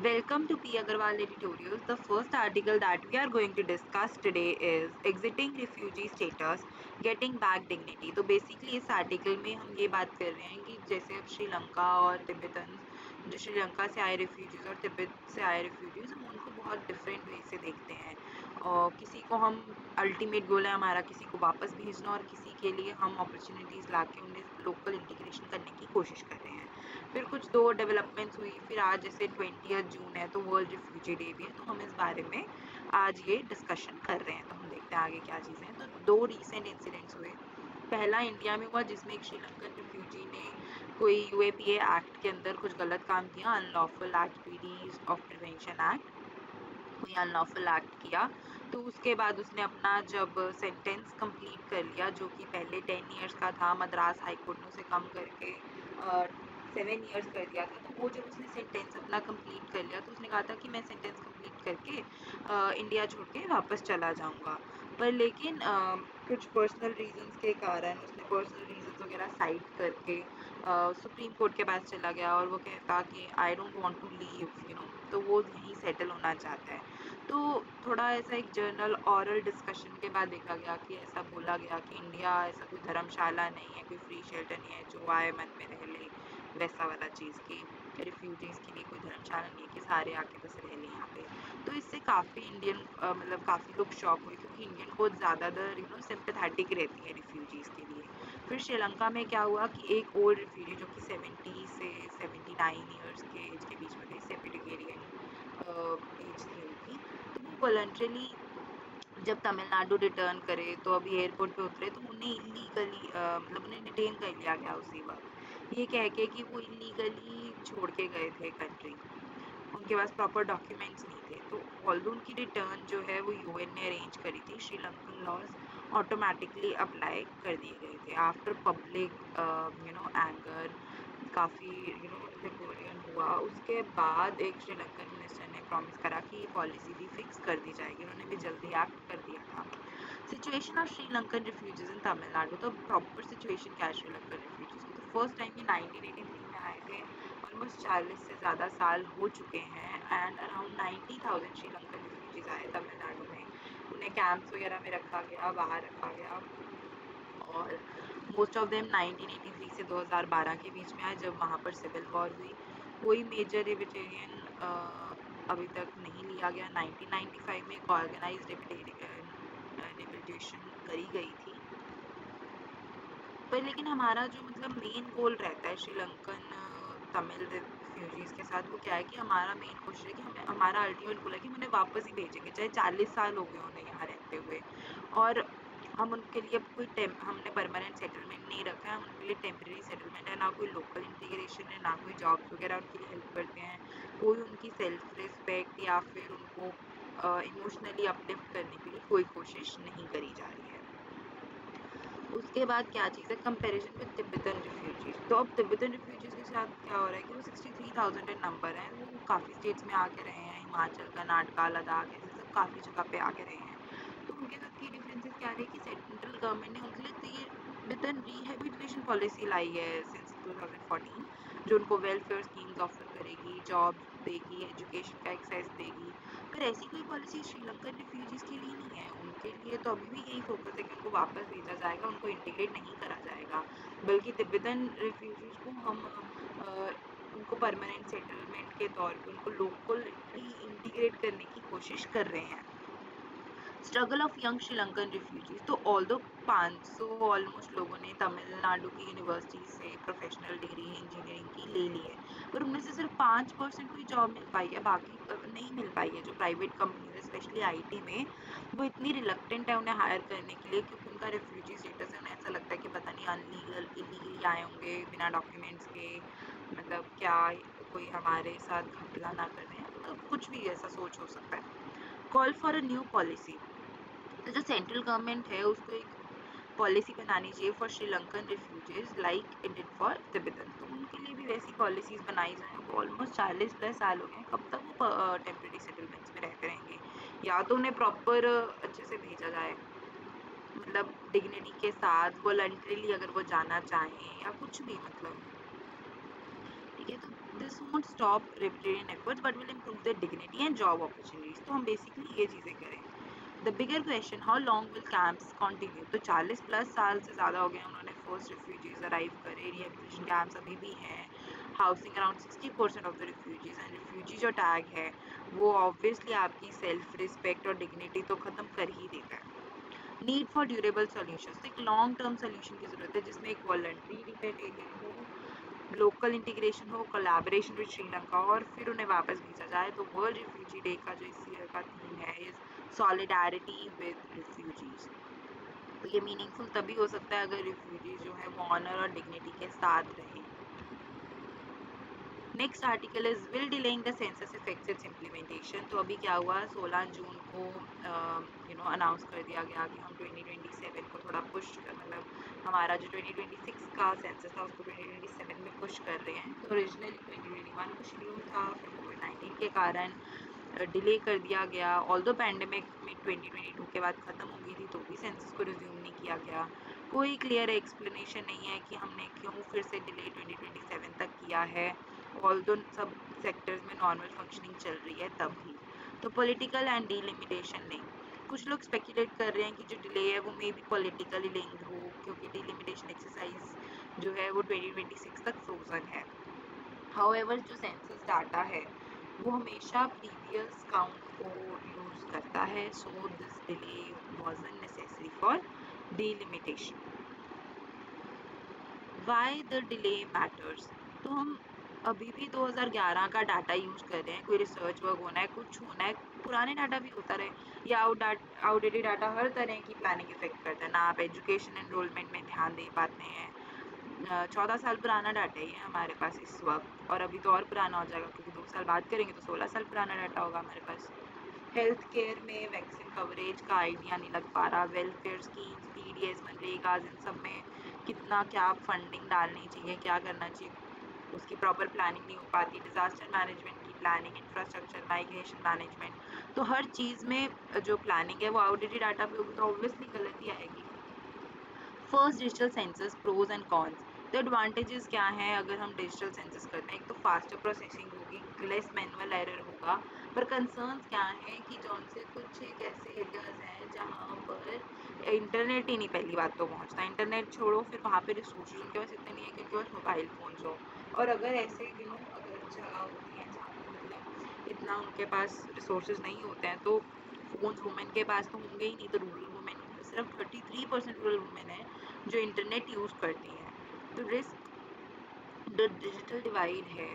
Welcome to P. Agarwal Editorials. The first article that we are going to discuss today is Exiting Refugee Status, Getting Back Dignity. तो basically इस article में हम ये बात कर रहे हैं कि जैसे अब श्रीलंका और तिब्बतन, जो श्रीलंका से आए रिफ्यूजीज़ और तिब्बत से आए रिफ्यूजीज़, हम उनको बहुत डिफरेंट वे से देखते हैं। और किसी को हम अल्टीमेट गोल है हमारा किसी को वापस भेजना, और किसी के लिए हम अपॉर्चुनिटीज़ ला के उन्हें लोकल इंटीग्रेशन करने की कोशिश कर रहे हैं। फिर कुछ दो डेवलपमेंट्स हुई, फिर आज जैसे 20 जून है तो वर्ल्ड रिफ्यूजी डे भी है, तो हम इस बारे में आज ये डिस्कशन कर रहे हैं। तो हम देखते हैं आगे क्या चीज़ें हैं। तो दो रिसेंट इंसिडेंट्स हुए। पहला इंडिया में हुआ जिसमें एक श्रीलंकन रिफ्यूजी ने कोई यूएपीए एक्ट के अंदर कुछ गलत काम किया, unlawful activities of prevention act, कोई अनलॉफुल एक्ट किया। तो उसके बाद उसने अपना जब सेंटेंस कंप्लीट कर लिया, जो कि पहले 10 इयर्स का था, मद्रास हाई कोर्ट ने उसे कम करके 7 इयर्स कर दिया था। तो वो जब उसने सेंटेंस अपना कंप्लीट कर लिया तो उसने कहा था कि मैं सेंटेंस कंप्लीट करके इंडिया छोड़ के वापस चला जाऊंगा। पर लेकिन कुछ पर्सनल रीजंस के कारण उसने पर्सनल रीजंस वगैरह साइड करके सुप्रीम कोर्ट के पास चला गया, और वो कहता कि I don't want to leave, तो वो यहीं सेटल होना चाहता है। तो थोड़ा ऐसा एक जर्नल ऑरल डिस्कशन के बाद देखा गया कि ऐसा बोला गया कि इंडिया ऐसा कोई धर्मशाला नहीं है, कोई फ्री शेल्टर नहीं है जो आए मन में रह ले, वैसा वाला चीज़ की रिफ्यूजीज़ के लिए कोई धर्मशाला नहीं है कि सारे आके बस रह लें यहाँ पे। तो इससे काफ़ी इंडियन मतलब काफ़ी लोग शॉक हुए, क्योंकि इंडियन को ज़्यादातर सिम्पैथेटिक रहती है रिफ्यूजीज़ के लिए। फिर श्रीलंका में क्या हुआ कि एक ओल्ड रिफ्यूजी जो कि 70 से 79 ईयर्स के एज के बीच में थे, सेपिटेरियन एज थी उनकी, तो वो वॉलंटरीली जब तमिलनाडु रिटर्न करे तो अभी एयरपोर्ट पे उतरे तो उन्हें इलीगली मतलब उन्हें डिटेन कर लिया गया उसी वक्त, ये कह के कि वो इलीगली छोड़ के गए थे कंट्री, उनके पास प्रॉपर डॉक्यूमेंट्स नहीं थे। तो ऑल्दो उनकी रिटर्न जो है वो यूएन ने अरेंज करी थी, श्रीलंकन लॉज ऑटोमेटिकली अप्लाई कर दिए गए थे आफ्टर पब्लिक एंगर, काफ़ी रिबेलियन हुआ। उसके बाद एक श्रीलंकन मिनिस्टर ने प्रॉमिस करा कि ये पॉलिसी भी फिक्स कर दी जाएगी, उन्होंने भी जल्दी एक्ट कर दिया था। Situation of Sri Lankan refugees in Tamil Nadu, तो प्रॉपर सिचुएशन क्या है श्रीलंकन रिफ्यूजीज की। तो फर्स्ट टाइम ये 1983 में आए थे, ऑलमोस्ट 40 से ज़्यादा साल हो चुके हैं, एंड अराउंड 90,000 श्रीलंकन रिफ्यूजीज आए तमिलनाडु में। उन्हें कैंप्स वगैरह में रखा गया, बाहर रखा गया, और मोस्ट ऑफ देम 1983 से 2012 के बीच में आए, जब वहाँ पर सिविल वॉर हुई। कोई मेजर रिबिटेरियन अभी तक नहीं लिया गया। 1995 में एक ऑर्गेनाइज रिबिटेशन करी गई थी। पर लेकिन हमारा जो मतलब मेन गोल रहता है श्रीलंकन तमिल रिफ्यूजीज के साथ, वो क्या है कि हमारा मेन कोशिश है कि हमें, हमारा अल्टीमेट गोल है कि उन्हें वापस ही भेजेंगे, चाहे 40 साल हो गए उन्हें यहाँ रहते हुए। और हम उनके लिए कोई हमने परमानेंट सेटलमेंट नहीं रखा है, उनके लिए टेम्प्रेरी सेटलमेंट है, ना कोई लोकल इंटीग्रेशन है, ना कोई जॉब्स वगैरह उनके लिए हेल्प करते हैं। कोई उनकी सेल्फ रिस्पेक्ट या फिर उनको इमोशनली अपलिफ्ट करने के लिए कोई कोशिश नहीं करी जा रही है। उसके बाद क्या चीज़ है, कंपैरिजन विद तिब्बतन रिफ्यूजीज। तो अब तिब्बतन रिफ्यूजीज के साथ क्या हो रहा है कि वो 63,000 इन नंबर हैं, वो काफ़ी स्टेट्स में आके रहे हैं, हिमाचल, कर्नाटका, लद्दाख, ऐसे सब काफ़ी जगह पे आके रहे हैं। तो उनके साथ की डिफरेंसेस क्या रही कि सेंट्रल गवर्नमेंट ने उनके लिए तिब्बतन रिहेबिलिटेशन पॉलिसी लाई है सिंस 2014, जो उनको वेलफेयर स्कीम्स ऑफर करेगी, जॉब देगी, एजुकेशन का एक्सेस देगी। पर ऐसी कोई पॉलिसी श्रीलंकन रिफ्यूजीज़ के लिए नहीं है। उनके लिए तो अभी भी यही फोकस है कि उनको वापस भेजा जाएगा, उनको इंटीग्रेट नहीं करा जाएगा, बल्कि तिब्बतन रिफ्यूजीज़ को हम उनको परमानेंट सेटलमेंट के तौर पे उनको लोकली इंटीग्रेट करने की कोशिश कर रहे हैं। Struggle of young Sri Lankan refugees, तो ऑल दो 500 ऑलमोस्ट लोगों ने तमिलनाडु की यूनिवर्सिटी से प्रोफेशनल डिग्री इंजीनियरिंग की ले ली है, पर उनमें से सिर्फ 5% को ही जॉब मिल पाई है, बाकी नहीं मिल पाई है। जो प्राइवेट कंपनीज है स्पेशली आईटी में, वो इतनी रिलक्टेंट है उन्हें हायर करने के लिए, क्योंकि उनका रिफ्यूजी स्टेटस है। उन्हें ऐसा लगता है कि पता नहीं अनलीगल इलीगली आए होंगे बिना डॉक्यूमेंट्स के, मतलब क्या कोई हमारे साथ घपला ना कर रहे हैं, मतलब कुछ भी ऐसा सोच हो सकता है। Call for a new policy, तो जो सेंट्रल गवर्नमेंट है उसको एक पॉलिसी बनानी चाहिए for Sri Lankan refugees like it did for Tibetan. तो उनके लिए भी वैसी पॉलिसीज बनाई जाए। वो ऑलमोस्ट 40 प्लस साल हो गए हैं, कब तक वो टेम्प्रेरी सेटलमेंट्स में रहते रहेंगे। या तो उन्हें प्रॉपर अच्छे से भेजा जाए, मतलब डिग्निटी के साथ, वॉलंटरीली अगर वो जाना चाहें, या कुछ भी, मतलब ठीक है। तो this won't stop repeated efforts but will improve the dignity and job opportunities. तो हम बेसिकली ये चीज़ें करें। The bigger question, how long will camps continue. तो 40 प्लस साल से ज़्यादा हो गए उन्होंने फर्स्ट रिफ्यूजीज अराइव करे, रिहेबिलिटेशन कैंप्स अभी भी हैं, housing around 60% of the refugees and refugee जो टैग है वो ऑब्वियसली आपकी सेल्फ रिस्पेक्ट और डिग्निटी तो ख़त्म कर ही देता है। नीड फॉर ड्यूरेबल सोल्यूशन, एक लॉन्ग टर्म सोल्यूशन की ज़रूरत है जिसमें एक वॉलंटरी रिपेट्रिएशन हो, लोकल इंटीग्रेशन हो, कोलैबोरेशन विद श्रीलंका और फिर उन्हें वापस भेजा जाए। तो वर्ल्ड रिफ्यूजी डे का जो इस ईयर का थीम है इज सॉलिडारिटी विद रिफ्यूजीज। तो ये मीनिंगफुल तभी हो सकता है अगर रिफ्यूजीज जो है वो ऑनर और डिग्निटी के साथ रहें। Next article is will delaying the census effects it's implementation. तो अभी क्या हुआ, 16 जून को अनाउंस कर दिया गया कि हम 2027 को थोड़ा पुश कर, मतलब हमारा जो 2026 का सेंसस था उसको 2027 में पुश कर रहे हैं। तो ओरिजिनली 2021 को शेड्यूल था, फिर कोविड-19 के कारण डिले कर दिया गया। ऑल्दो पैंडेमिक में 2022 के बाद ख़त्म हो गई थी तो भी सेंसस को रिज्यूम नहीं किया गया। कोई क्लियर एक्सप्लेनेशन नहीं है कि हमने क्यों फिर से डिले 2027 तक किया है, ऑल्दो सब सेक्टर्स में नॉर्मल फंक्शनिंग चल रही है तब भी। तो पॉलिटिकल एंड डिलिमिटेशन लिंक, कुछ लोग स्पेकुलेट कर रहे हैं कि जो डिले है वो मे बी पॉलिटिकली लिंक्ड हो क्योंकि डिलिमिटेशन एक्सरसाइज जो है वो 2026 तक फ्रोजन है। हाउएवर जो सेंसस डाटा है वो हमेशा प्रीवियस काउंट को यूज़ करता है, so this delay wasn't necessary for delimitation. Why the delay matters, तो हम अभी भी 2011 का डाटा यूज़ कर रहे हैं, कोई रिसर्च वर्क होना है, कुछ होना है, पुराने डाटा भी होता रहे या आउटडेटेड डाटा हर तरह की प्लानिंग इफेक्ट करता है ना। आप एजुकेशन एनरोलमेंट में ध्यान दे पाते हैं, 14 साल पुराना डाटा ही है हमारे पास इस वक्त, और अभी तो और पुराना हो जाएगा क्योंकि 2 साल बाद करेंगे तो 16 साल पुराना डाटा होगा हमारे पास। हेल्थ केयर में वैक्सीन कवरेज का आइडिया नहीं लग पा रहा, वेलफेयर स्कीम्स, पीडीएस, मनरेगाज, इन सब में कितना क्या फंडिंग डालनी चाहिए, क्या करना चाहिए, उसकी प्रॉपर प्लानिंग नहीं हो पाती। डिज़ास्टर मैनेजमेंट की प्लानिंग, इंफ्रास्ट्रक्चर, माइग्रेशन मैनेजमेंट, तो हर चीज़ में जो प्लानिंग है वो आउटडेटेड डाटा पे होगी तो ऑब्वियसली गलती आएगी। First digital census, pros and cons. तो एडवांटेजेस क्या हैं अगर हम डिजिटल सेंसस करते हैं, एक तो फास्टर प्रोसेसिंग होगी, लेस मैनुअल एरर होगा, पर कंसर्न्स क्या हैं कि जौन से कुछ एक ऐसे एरियाज हैं जहाँ पर इंटरनेट ही नहीं, पहली बात तो पहुँचता, इंटरनेट छोड़ो फिर वहाँ पे रिसोर्सेज उनके पास इतने नहीं है क्योंकि बस मोबाइल फ़ोन हो, और अगर ऐसे अगर जगह होती हैं जहाँ पे मतलब इतना उनके पास रिसोर्सेज नहीं होते हैं तो फ़ोन्स वुमेन के पास तो होंगे ही नहीं, तो रूरल वुमेन, सिर्फ 33% रूरल वुमेन है जो इंटरनेट यूज़ करती हैं। तो रिस्क द डिजिटल डिवाइड है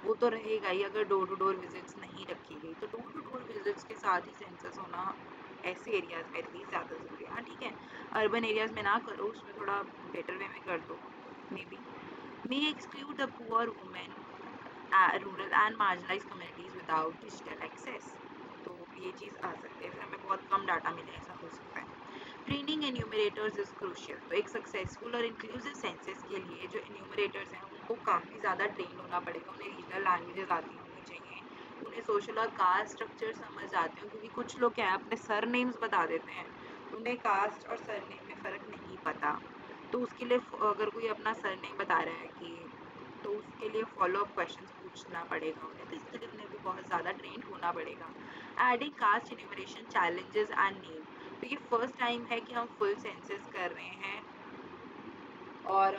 वो तो रहेगा ही अगर डोर टू डोर विजिट्स नहीं रखी गई। तो डोर टू डोर विजिट्स के साथ ही सेंसस होना ऐसे एरियाज़ में एटलीस्ट ज़्यादा ज़रूरी है। हाँ ठीक है, अर्बन एरियाज़ में ना करो, उसमें थोड़ा बेटर वे में कर दो maybe. May exclude the poor women, rural and marginalise communities without digital access. तो ये चीज़ आ सकती है, फिर हमें बहुत कम डाटा मिले, ऐसा हो सकता है। ट्रेनिंग एन्यूमरेटर्स इज क्रूशियल, तो एक सक्सेसफुल और इंक्लूसिव सेंसस के लिए जो एन्यूमरेटर्स हैं उनको काफ़ी ज़्यादा ट्रेन होना पड़ेगा, उन्हें रीजनल लैंग्वेजेस आती होनी चाहिए, उन्हें सोशल और कास्ट स्ट्रक्चर समझ आते हो, क्योंकि कुछ लोग क्या है अपने सर नेम्स बता देते हैं, उन्हें कास्ट और सर नेम में फ़र्क नहीं पता। तो उसके लिए अगर कोई अपना सर नेम बता रहा है कि, तो उसके लिए फॉलो अप क्वेश्चंस पूछना पड़ेगा उन्हें, तो इसके लिए उन्हें भी बहुत ज़्यादा ट्रेंड होना पड़ेगा। Adding caste enumeration challenges and need, तो ये फर्स्ट टाइम है कि हम फुल सेंसस कर रहे हैं और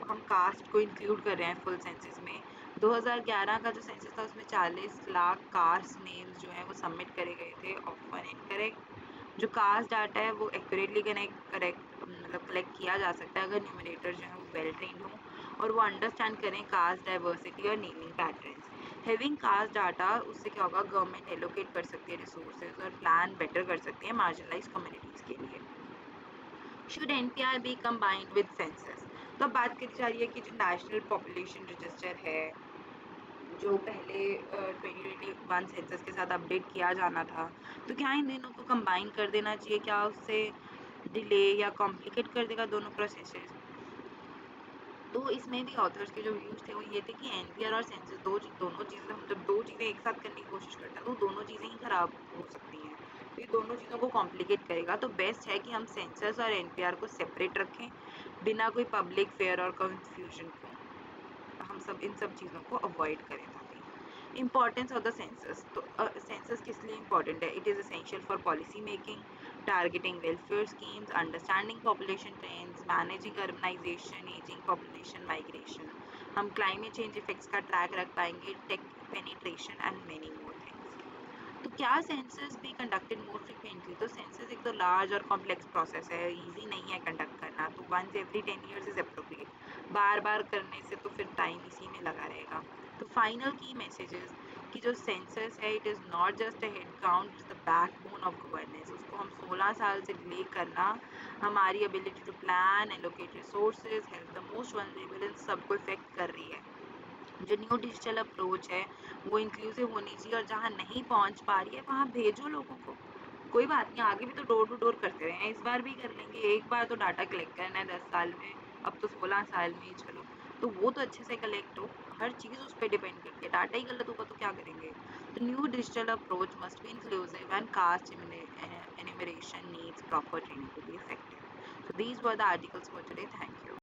हम कास्ट को इंक्लूड कर रहे हैं फुल सेंसस में। 2011 का जो सेंसस था उसमें 40 लाख कास्ट नेम्स जो हैं वो सबमिट करे गए थे, ऑफन इनकरेक्ट। जो कास्ट डाटा है वो एक्यूरेटली कलेक्ट किया जा सकता है अगर न्यूमरेटर जो है वो वेल ट्रेंड हो और वो अंडरस्टैंड करें कास्ट डाइवर्सिटी और naming patterns. Having caste data, उससे क्या होगा, गवर्नमेंट एलोकेट कर सकती है रिसोर्सेज और प्लान बेटर कर सकती है मार्जिनलाइज कम्युनिटीज़ के लिए। Should NPR B combined with census, तो अब बात करी जा रही है कि जो नेशनल पॉपुलेशन रजिस्टर है जो पहले 2021 सेंसस के साथ अपडेट किया जाना था, तो क्या इन दोनों को कंबाइन कर देना चाहिए, क्या उससे डिले या कॉम्प्लिकेट कर देगा दोनों प्रोसेसेस। तो इसमें भी ऑथर्स के जो व्यूज़ थे वो ये थे कि एनपीआर और सेंसस दोनों चीज़ें, हम जब दो चीज़ें एक साथ करने की कोशिश करते हैं तो दोनों चीज़ें ही ख़राब हो सकती हैं, तो ये दोनों चीज़ों को कॉम्प्लिकेट करेगा। तो बेस्ट है कि हम सेंसस और एनपीआर को सेपरेट रखें बिना कोई पब्लिक फेयर और कंफ्यूजन को। हम इन सब चीज़ों को अवॉइड करें ताकि Importance of the census. तो census किस लिए important है? It is essential for policy making, targeting welfare schemes, understanding population trends, managing urbanization, aging population, migration. हम climate change effects का track रख पाएंगे, tech penetration and many more things. तो क्या सेंसस भी कंडक्टेड मोर फ्रिक्वेंटली? तो census एक तो लार्ज और कॉम्प्लेक्स प्रोसेस है, इजी नहीं है कंडक्ट करना, तो once every 10 years is appropriate. बार बार करने से तो फिर टाइम इसी में लगा रहेगा। तो फाइनल की मैसेजेस कि जो सेंसस है it is not just a head count, it's the backbone of governance. उसको हम 16 साल से डिले करना हमारी ability to plan, allocate resources, help the most vulnerable, इन सबको इफेक्ट कर रही है। जो न्यू डिजिटल अप्रोच है वो इंक्लूसिव होनी चाहिए, और जहाँ नहीं पहुँच पा रही है वहाँ भेजो लोगों को। कोई बात नहीं, आगे भी तो डोर टू डोर करते रहे हैं, इस बार भी कर लेंगे। एक बार तो डाटा कलेक्ट करना है 10 साल में, अब तो 16 साल में ही चलो, तो वो तो अच्छे से कलेक्ट हो। हर चीज़ उस पर डिपेंड करती है, डाटा ही गलत होगा तो क्या करेंगे? तो new digital approach must be inclusive and caste enumeration needs proper training to be effective. So these were the articles for today. Thank you.